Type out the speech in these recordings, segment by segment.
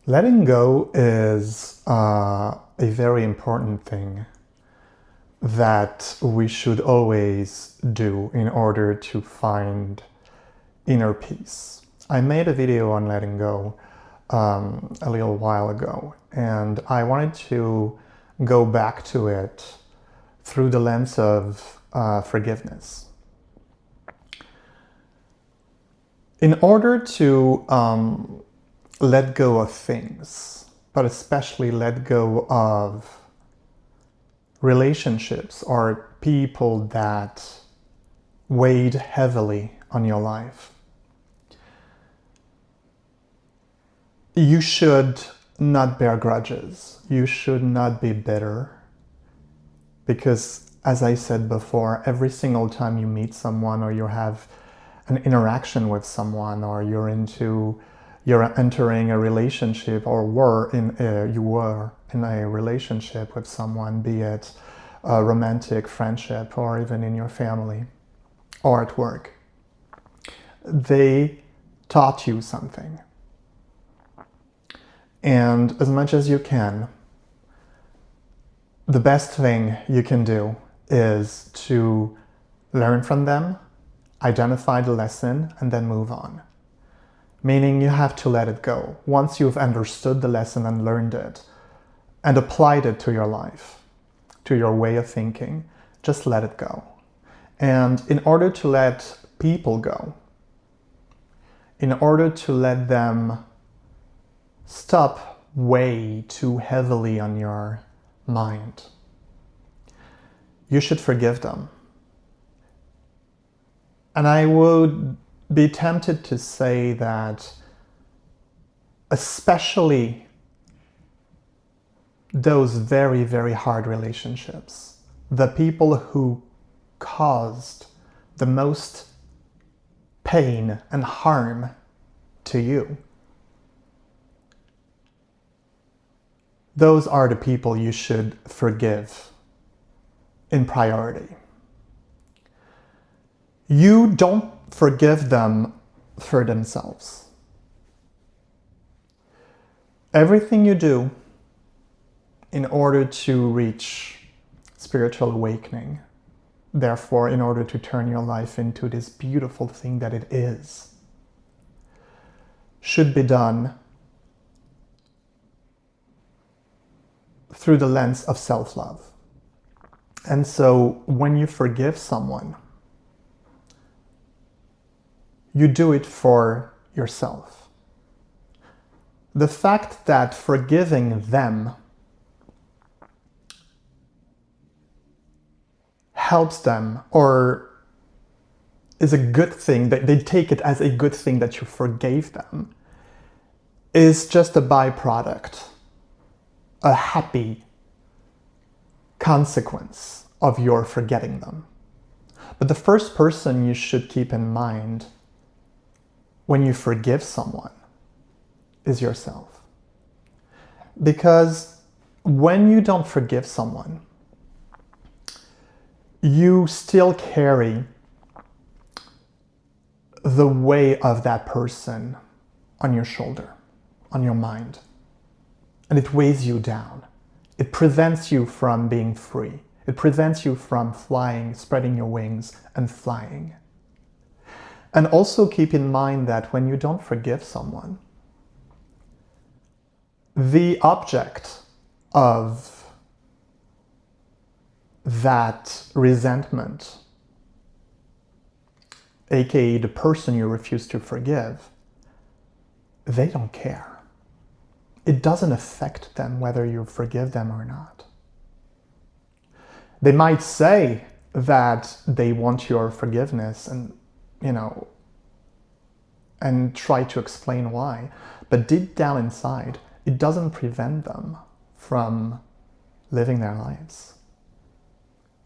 Letting go is a very important thing that we should always do in order to find inner peace. I made a video on letting go a little while ago, and I wanted to go back to it through the lens of forgiveness. In order to let go of things, but especially let go of relationships or people that weighed heavily on your life, you should not bear grudges. You should not be bitter. Because, as I said before, every single time you meet someone or you have an interaction with someone, or you're entering a relationship, or you were in a relationship with someone, be it a romantic friendship or even in your family or at work, they taught you something. And as much as you can, the best thing you can do is to learn from them, identify the lesson, and then move on. Meaning you have to let it go. Once you've understood the lesson and learned it and applied it to your life, to your way of thinking, just let it go. And in order to let people go, in order to let them stop way too heavily on your mind, you should forgive them. And I would be tempted to say that especially those very, very hard relationships, the people who caused the most pain and harm to you, those are the people you should forgive in priority. You don't forgive them for themselves. Everything you do in order to reach spiritual awakening, therefore in order to turn your life into this beautiful thing that it is, should be done through the lens of self-love. And so when you forgive someone, you do it for yourself. The fact that forgiving them helps them, or is a good thing, that they take it as a good thing that you forgave them, is just a byproduct, a happy consequence of your forgetting them. But the first person you should keep in mind when you forgive someone is yourself. Because when you don't forgive someone, you still carry the weight of that person on your shoulder, on your mind. And it weighs you down. It prevents you from being free. It prevents you from flying, spreading your wings and flying. And also keep in mind that when you don't forgive someone, the object of that resentment, aka the person you refuse to forgive, they don't care. It doesn't affect them whether you forgive them or not. They might say that they want your forgiveness and and try to explain why. But deep down inside, it doesn't prevent them from living their lives.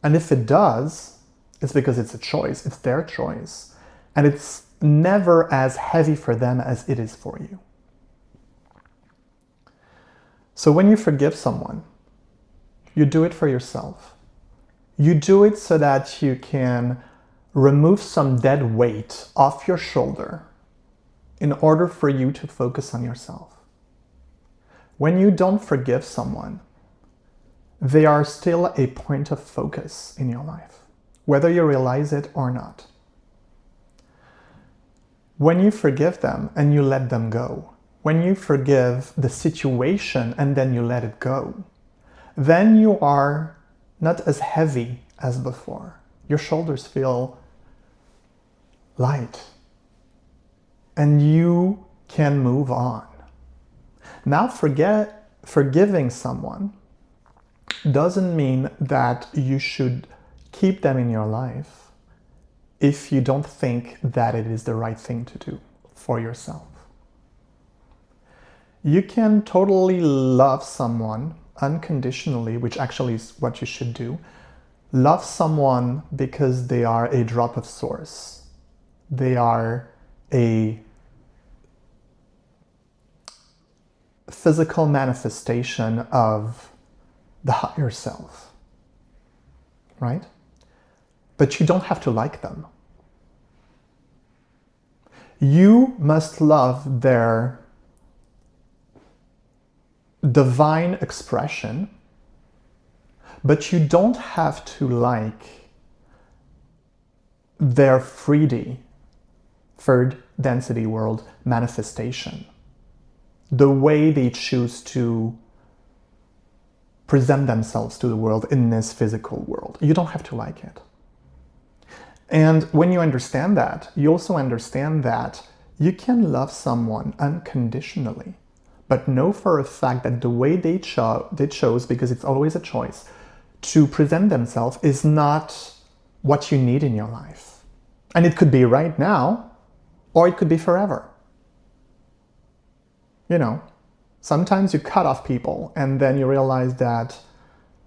And if it does, it's because it's a choice, it's their choice. And it's never as heavy for them as it is for you. So when you forgive someone, you do it for yourself. You do it so that you can remove some dead weight off your shoulder in order for you to focus on yourself. When you don't forgive someone, they are still a point of focus in your life, whether you realize it or not. When you forgive them and you let them go, when you forgive the situation and then you let it go, then you are not as heavy as before. Your shoulders feel light and you can move on. Now forgiving someone doesn't mean that you should keep them in your life if you don't think that it is the right thing to do for yourself. You can totally love someone unconditionally, which actually is what you should do. Love someone because they are a drop of source. They are a physical manifestation of the higher self, right? But you don't have to like them. You must love their divine expression, but you don't have to like their 3D, third density world manifestation, the way they choose to present themselves to the world in this physical world. You don't have to like it. And when you understand that, you also understand that you can love someone unconditionally, but know for a fact that the way they chose, because it's always a choice, to present themselves is not what you need in your life. And it could be right now, or it could be forever. You know, sometimes you cut off people and then you realize that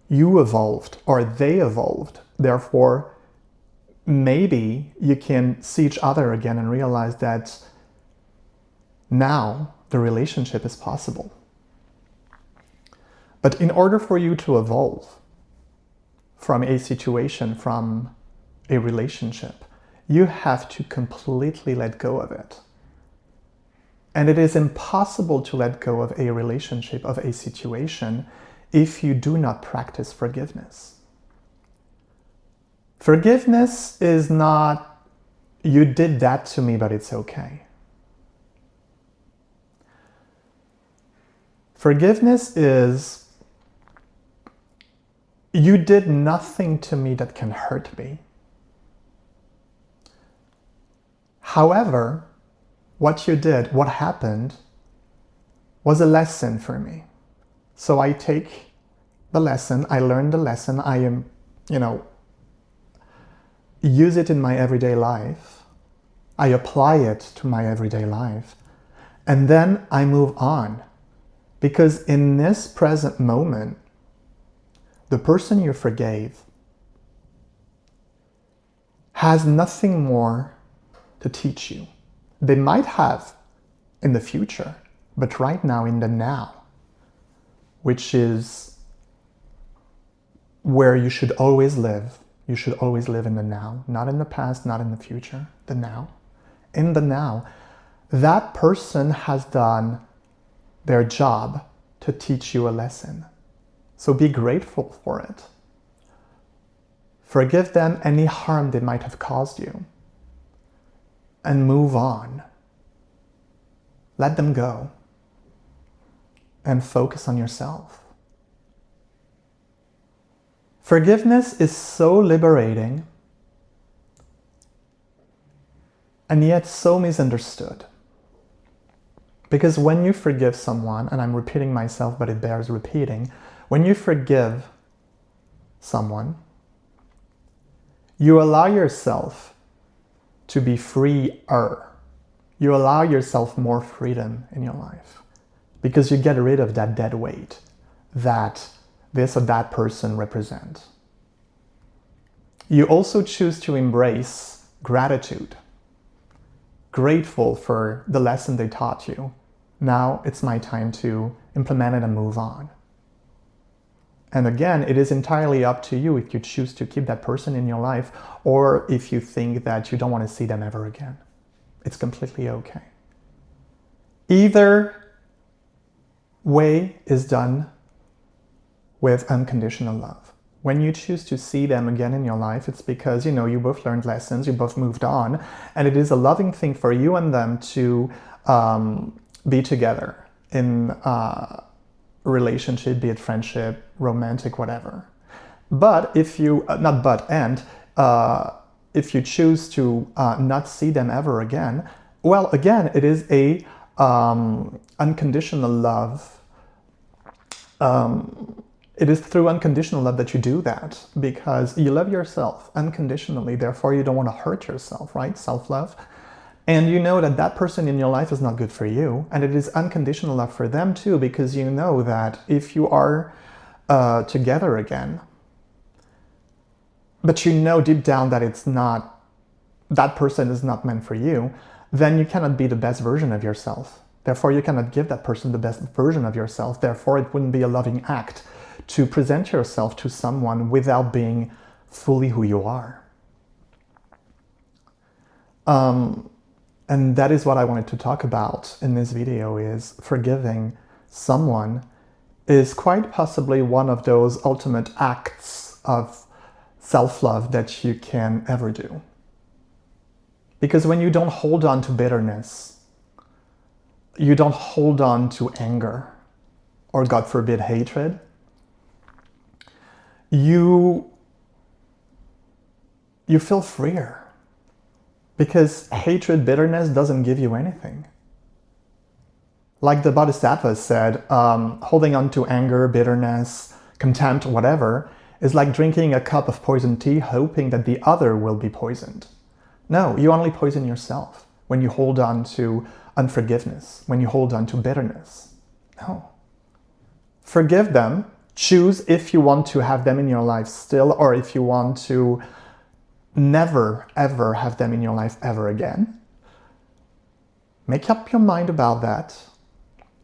you evolved or they evolved. Therefore, maybe you can see each other again and realize that now the relationship is possible. But in order for you to evolve from a situation, from a relationship, you have to completely let go of it. And it is impossible to let go of a relationship, of a situation, if you do not practice forgiveness. Forgiveness is not, you did that to me, but it's okay. Forgiveness is, you did nothing to me that can hurt me. However, what you did, what happened, was a lesson for me. So I take the lesson, I learn the lesson, I am, use it in my everyday life. I apply it to my everyday life. And then I move on. Because in this present moment, the person you forgave has nothing more to teach you. They might have in the future, but right now, in the now, which is where you should always live. You should always live in the now, not in the past, not in the future, the now. In the now, that person has done their job to teach you a lesson. So be grateful for it. Forgive them any harm they might have caused you. And move on. Let them go. And focus on yourself. Forgiveness is so liberating and yet so misunderstood. Because when you forgive someone, and I'm repeating myself, but it bears repeating, when you forgive someone, you allow yourself to be freer. You allow yourself more freedom in your life because you get rid of that dead weight that this or that person represents. You also choose to embrace gratitude. Grateful for the lesson they taught you. Now it's my time to implement it and move on. And again, it is entirely up to you if you choose to keep that person in your life or if you think that you don't want to see them ever again. It's completely okay. Either way is done with unconditional love. When you choose to see them again in your life, it's because, you both learned lessons, you both moved on, and it is a loving thing for you and them to be together in a relationship, be it friendship, romantic, whatever. But if you, if you choose to not see them ever again, well, again, it is a unconditional love. It is through unconditional love that you do that, because you love yourself unconditionally, therefore you don't want to hurt yourself, right? Self-love. And you know that that person in your life is not good for you, and it is unconditional love for them too, because you know that if you are together again, but you know deep down that it's not, that person is not meant for you, then you cannot be the best version of yourself. Therefore, you cannot give that person the best version of yourself. Therefore, it wouldn't be a loving act to present yourself to someone without being fully who you are. And that is what I wanted to talk about in this video, is forgiving someone is quite possibly one of those ultimate acts of self-love that you can ever do. Because when you don't hold on to bitterness, you don't hold on to anger, or God forbid, hatred, you feel freer. Because hatred, bitterness doesn't give you anything. Like the Bodhisattva said, holding on to anger, bitterness, contempt, whatever, is like drinking a cup of poisoned tea, hoping that the other will be poisoned. No, you only poison yourself when you hold on to unforgiveness, when you hold on to bitterness. No. Forgive them. Choose if you want to have them in your life still, or if you want to never, ever have them in your life ever again. Make up your mind about that.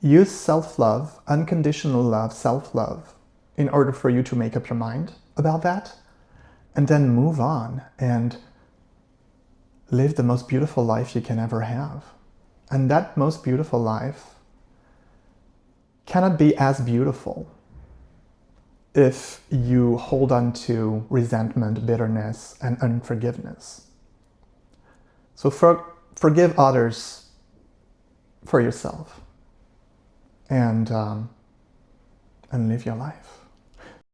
Use self-love, unconditional love, self-love, in order for you to make up your mind about that. And then move on and live the most beautiful life you can ever have. And that most beautiful life cannot be as beautiful if you hold on to resentment, bitterness, and unforgiveness. So forgive others for yourself, and live your life.